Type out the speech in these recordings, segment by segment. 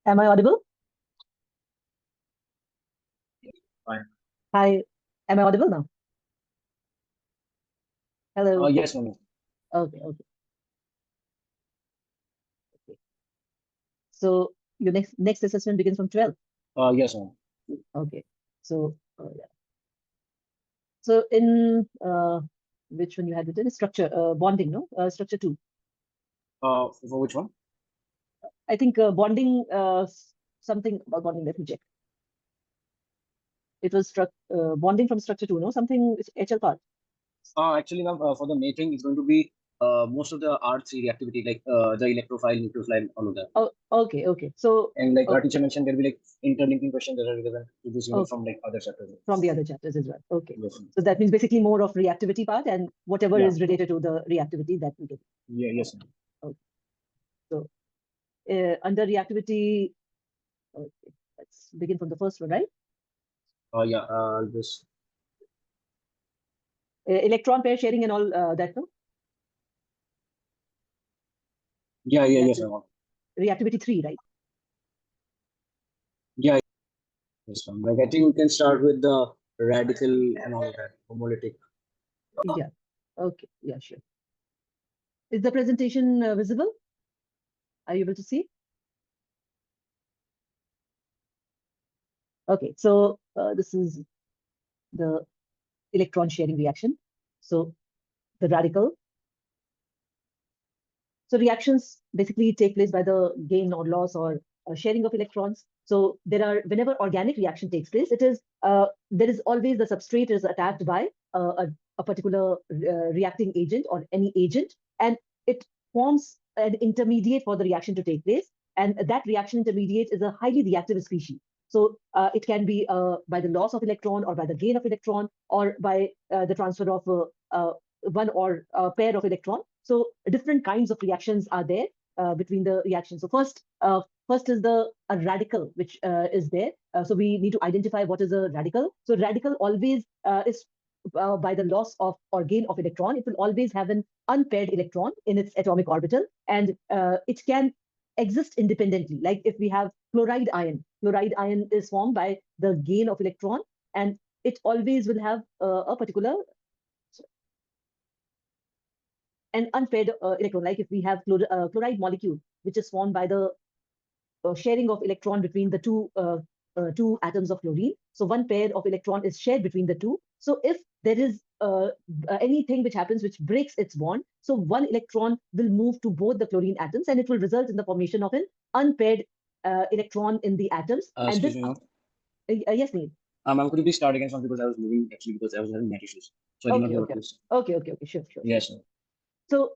Am I audible? Fine. Hi. Am I audible now? Hello. Yes, ma'am. Okay, okay, okay. So your next assessment begins from 12. Yes, ma'am. Okay. So yeah. So in which one you had written? Structure, bonding, no? Structure two. For which one? I think bonding, something about bonding. Let me check. It was bonding from structure two, no? Something HL part. Actually, ma'am, for the mating, it's going to be most of the R3 reactivity, like the electrophile, nucleophile, all of that. Oh, okay, okay. So And like our okay, teacher mentioned, there'll be like interlinking questions that are relevant to this unit okay. from like other chapters. From the other chapters as well. Okay. Yes, ma'am. So that means basically more of reactivity part and whatever Yeah. is related to the reactivity that we get. Yeah. Yes, ma'am. Okay. So under reactivity, okay, let's begin from the first one, right? Yeah. This. Electron pair sharing and all that, no? Yeah. Yeah. Yes, Reactivity, ma'am. reactivity 3, right? Yeah. Yes, ma'am. Like I think we can start with the radical and all of that, homolytic. Yeah. Okay. Yeah, sure. Is the presentation visible? Are you able to see? Okay. So this is the electron sharing reaction. So the radical. So reactions basically take place by the gain or loss or sharing of electrons. So whenever organic reaction takes place, there is always the substrate is attacked by a particular reacting agent or any agent, and it forms an intermediate for the reaction to take place. And that reaction intermediate is a highly reactive species. So it can be by the loss of electron or by the gain of electron or by the transfer of one or a pair of electron. So different kinds of reactions are there between the reactions. So first is the a radical, which is there. So we need to identify what is a radical. So radical always is by the loss of or gain of electron. It will always have an unpaired electron in its atomic orbital, and it can exist independently. Like if we have chloride ion is formed by the gain of electron, and it always will have a particular an unpaired electron. Like if we have chloride molecule, which is formed by the sharing of electron between the two atoms of chlorine. So one pair of electron is shared between the two. So if there is anything which happens which breaks its bond, so one electron will move to both the chlorine atoms, and it will result in the formation of an unpaired electron in the atoms. And Excuse this, me, ma'am. yes, Neil. Could you please start again, ma'am, because I was moving actually because I was having net issues, so I did not Okay, know what okay, to say. okay, sure, sure, sure. Yes, ma'am. So,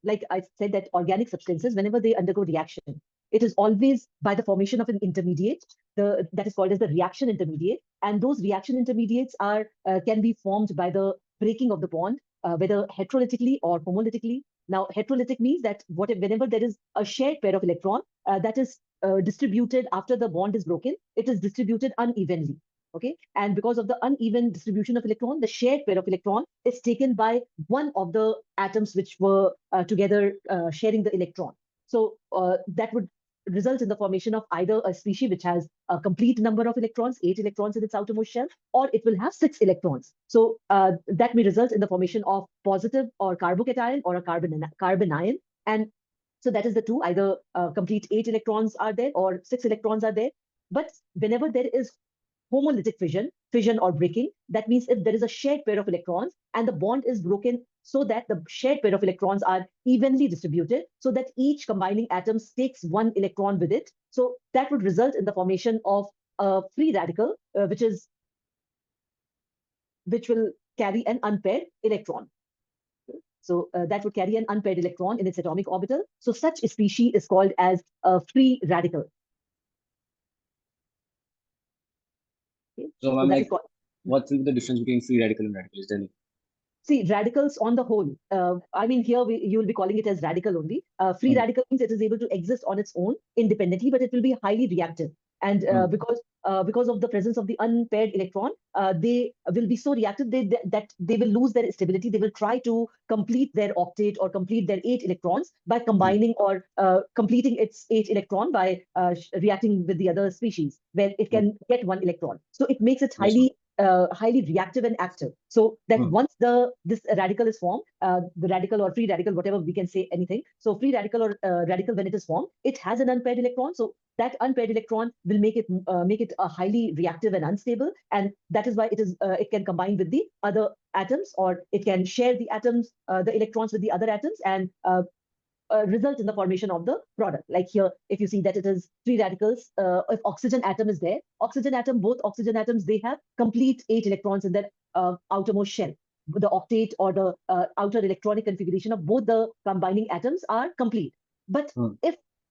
like I said, that organic substances, whenever they undergo reaction, it is always by the formation of an intermediate, that is called as the reaction intermediate. And those reaction intermediates are can be formed by the breaking of the bond, whether heterolytically or homolytically. Now, heterolytic means that whenever there is a shared pair of electron that is distributed after the bond is broken, it is distributed unevenly. Okay, and because of the uneven distribution of electron, the shared pair of electron is taken by one of the atoms which were together sharing the electron. So that would result in the formation of either a species which has a complete number of electrons, 8 electrons in its outermost shell, or it will have 6 electrons. So that may result in the formation of positive or carbocation or a carbon ion. And so that is the two, either complete 8 electrons are there or 6 electrons are there. But whenever there is homolytic fission or breaking, that means if there is a shared pair of electrons and the bond is broken so that the shared pair of electrons are evenly distributed, so that each combining atom takes 1 electron with it. So that would result in the formation of a free radical, which will carry an unpaired electron. So that would carry an unpaired electron in its atomic orbital. So such a species is called as a free radical. Okay? So, So ma'am, that is like, called. what will be the difference between free radical and radical? Is there any? See, radicals on the whole, I mean, here you will be calling it as radical only. Free Okay. radical means it is able to exist on its own independently, but it will be highly reactive. And because of the presence of the unpaired electron, they will be so reactive that they will lose their stability. They will try to complete their octet or complete their 8 electrons by combining or completing its 8 electron by reacting with the other species, where it can get 1 electron. So it makes it highly reactive and active. So that once this radical is formed, the radical or free radical, whatever we can say, anything. So free radical or radical, when it is formed, it has an unpaired electron. So that unpaired electron will make it highly reactive and unstable, and that is why it can combine with the other atoms, or it can share the atoms, the electrons with the other atoms, and result in the formation of the product. Like here, if you see that it is free radicals, if oxygen atom is there, both oxygen atoms, they have complete 8 electrons in their outermost shell. The octet or the outer electronic configuration of both the combining atoms are complete. But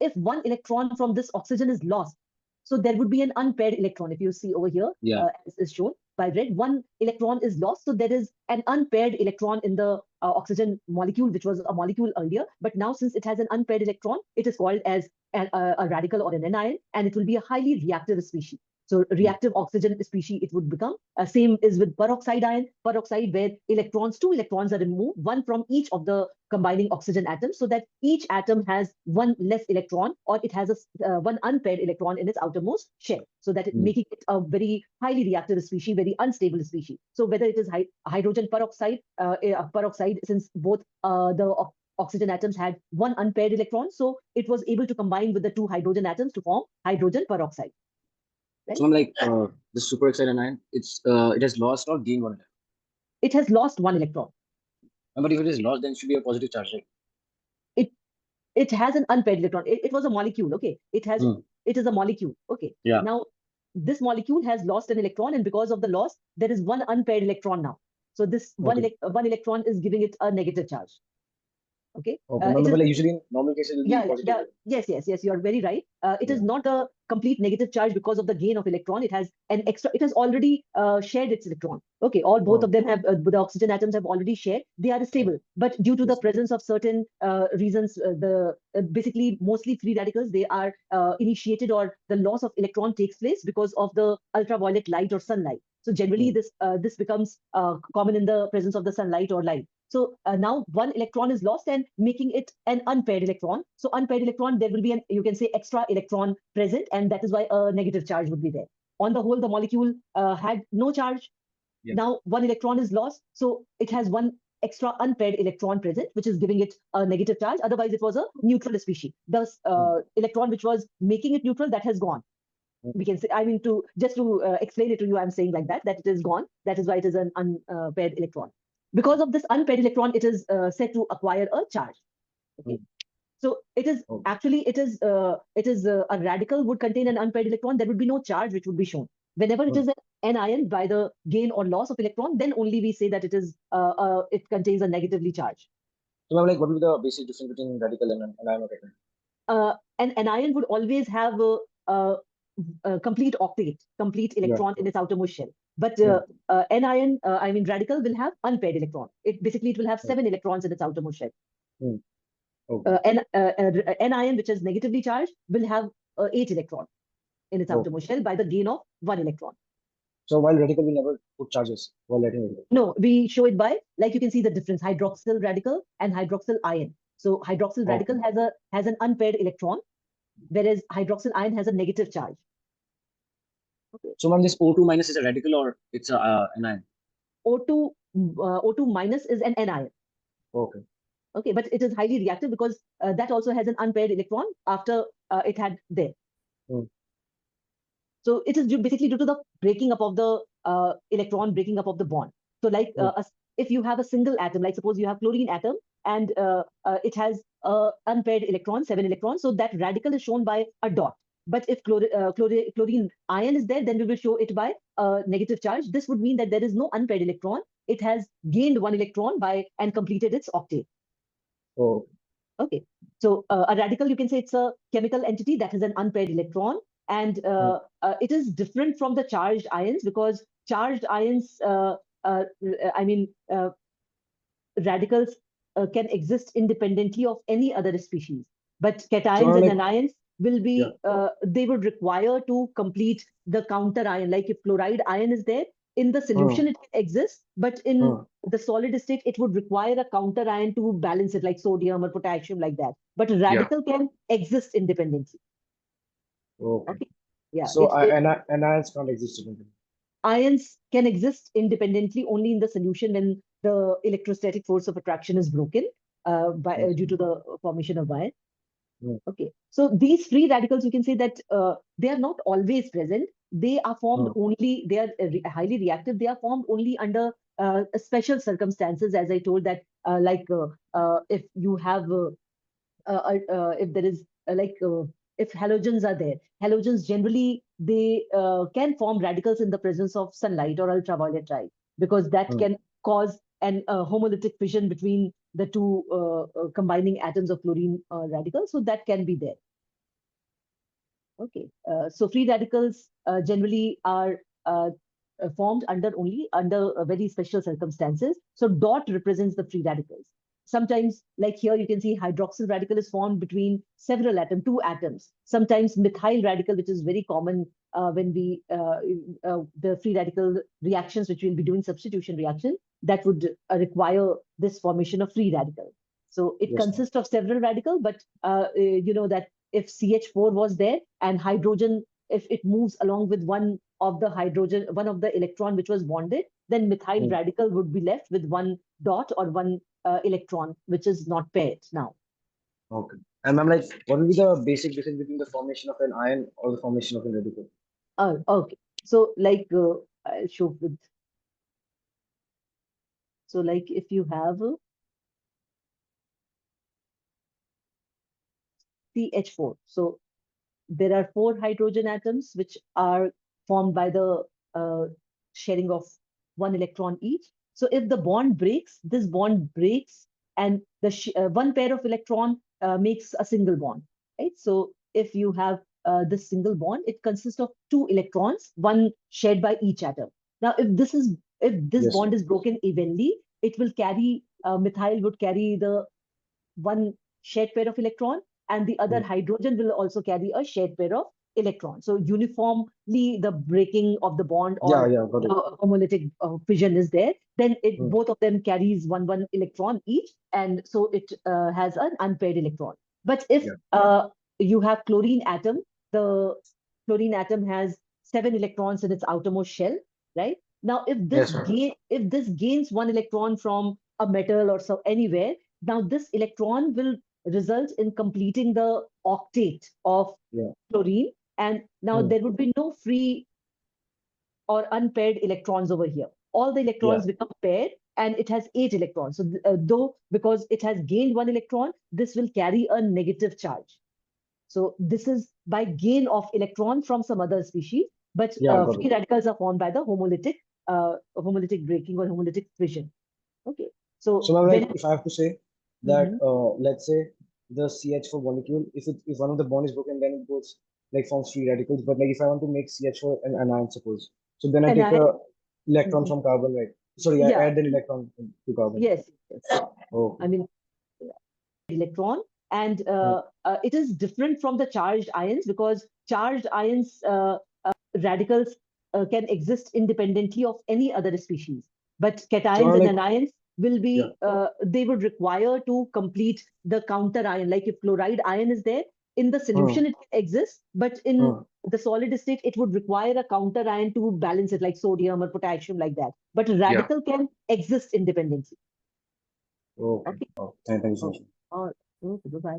if 1 electron from this oxygen is lost, so there would be an unpaired electron. If you see over here, as is shown by red, 1 electron is lost. So there is an unpaired electron in the oxygen molecule, which was a molecule earlier. But now, since it has an unpaired electron, it is called as a radical or an anion, and it will be a highly reactive species. So reactive oxygen species, it would become. Same is with peroxide ion. Peroxide, where 2 electrons are removed, 1 from each of the combining oxygen atoms, so that each atom has 1 less electron, or it has 1 unpaired electron in its outermost shell, so that making it a very highly reactive species, very unstable species. So whether it is hydrogen peroxide, since both the oxygen atoms had 1 unpaired electron, so it was able to combine with the 2 hydrogen atoms to form hydrogen peroxide. Right? So I'm like, the superoxide anion, it has lost or gained 1 electron. It has lost 1 electron. But if it is lost, then it should be a positive charge, right? It has an unpaired electron. It was a molecule, okay? It is a molecule, okay? Yeah. Now, this molecule has lost an electron, and because of the loss, there is 1 unpaired electron now. So this one electron is giving it a negative charge. Okay. Usually in normal cases, it will be positive. Yes, you are very right. It is not a complete negative charge because of the gain of electron. It has an extra. It has already shared its electron. Okay, both of them have the oxygen atoms have already shared. They are stable, but due to the presence of certain reasons, basically mostly free radicals, they are initiated, or the loss of electron takes place because of the ultraviolet light or sunlight. So generally, this becomes common in the presence of the sunlight or light. So now 1 electron is lost and making it an unpaired electron. So unpaired electron, there will be you can say, extra electron present, and that is why a negative charge would be there. On the whole, the molecule had no charge. Yeah. Now 1 electron is lost, so it has 1 extra unpaired electron present, which is giving it a negative charge. Otherwise, it was a neutral species. The electron which was making it neutral, that has gone. We can say, just to explain it to you, I'm saying like that it is gone. That is why it is an unpaired electron. Because of this unpaired electron, it is said to acquire a charge. Okay. So it is actually, it is a radical would contain an unpaired electron. There would be no charge which would be shown. Whenever it is an anion, by the gain or loss of electron, then only we say that it is it contains a negatively charged. So like, what would be the basic difference between radical and anion? An anion would always have a complete octet, complete electron in its outermost shell. But anion, radical, will have unpaired electron. It will have 7 electrons in its outermost shell. Anion, which is negatively charged, will have 8 electrons in its outermost shell by the gain of 1 electron. So while radical will never put charges while writing radical? No, we show it by, like you can see the difference, hydroxyl radical and hydroxyl ion. So hydroxyl radical has an unpaired electron, whereas hydroxyl ion has a negative charge. So ma'am, this O2 minus is a radical or it's an anion? O2 minus is an anion. Okay, but it is highly reactive because that also has an unpaired electron after it had there. So it is basically due to the breaking up of the electron, breaking up of the bond. So like if you have a single atom, like suppose you have chlorine atom, and it has unpaired electron, 7 electrons, so that radical is shown by a dot. But if chlorine ion is there, then we will show it by a negative charge. This would mean that there is no unpaired electron. It has gained 1 electron and completed its octet. Okay. So a radical, you can say it's a chemical entity that has an unpaired electron. And it is different from the charged ions because charged ions, radicals can exist independently of any other species. But cations and anions, will be, they would require to complete the counter ion. Like if chloride ion is there, in the solution it exists, but in the solid state, it would require a counter ion to balance it, like sodium or potassium, like that. But radical can exist independently. Okay. Yeah. So anions can't exist independently. Ions can exist independently only in the solution when the electrostatic force of attraction is broken due to the formation of ion. Okay, so these free radicals, you can say that they are not always present. They are formed only, they are highly reactive. They are formed only under special circumstances, as I told that, if you have, if there is if halogens are there, halogens generally, they can form radicals in the presence of sunlight or ultraviolet light, because that can cause an homolytic fission between the two combining atoms of chlorine radicals. So that can be there. Okay, so free radicals generally are formed only under very special circumstances. So dot represents the free radicals. Sometimes, like here, you can see hydroxyl radical is formed between several atoms, two atoms. Sometimes methyl radical, which is very common when we, the free radical reactions, which we'll be doing substitution reaction, that would require this formation of free radical. So it consists of several radical, but you know that if CH4 was there and hydrogen, if it moves along with one of the electron which was bonded, then methyl radical would be left with one dot or one electron, which is not paired now. Okay. And ma'am, like, what will be the basic difference between the formation of an ion or the formation of a radical? Okay. So like, I'll show with. So like if you have CH4, so there are 4 hydrogen atoms which are formed by the sharing of 1 electron each. So if the bond breaks, this bond breaks, and the one pair of electron makes a single bond, right? So if you have this single bond, it consists of 2 electrons, one shared by each atom. Now, if this bond is broken evenly, it will carry, methyl would carry the one shared pair of electron, and the other hydrogen will also carry a shared pair of electrons. So uniformly, the breaking of the bond or homolytic fission is there. Then both of them carries one electron each, and so it has an unpaired electron. But if you have chlorine atom, the chlorine atom has 7 electrons in its outermost shell, right? Now, if this gains 1 electron from a metal or so anywhere, now this electron will result in completing the octet of chlorine, and now there would be no free or unpaired electrons over here. All the electrons become paired, and it has 8 electrons. So though, because it has gained 1 electron, this will carry a negative charge. So this is by gain of electron from some other species, but free radicals are formed by the homolytic breaking or homolytic fission. Okay. So like, if I have to say that, let's say the CH4 molecule, if one of the bond is broken, then it goes like forms free radicals. But like if I want to make CH4 an anion, suppose, so then I take a electron from carbon, right? Sorry, I add an electron to carbon. Yes. I mean, electron, and it is different from the charged ions, because charged ions radicals can exist independently of any other species, but cations and anions will be they would require to complete the counter ion. Like if chloride ion is there, in the solution it exists, but in the solid state it would require a counter ion to balance it, like sodium or potassium, like that. But radical can exist independently. Okay. Thank you so much. Okay, bye-bye.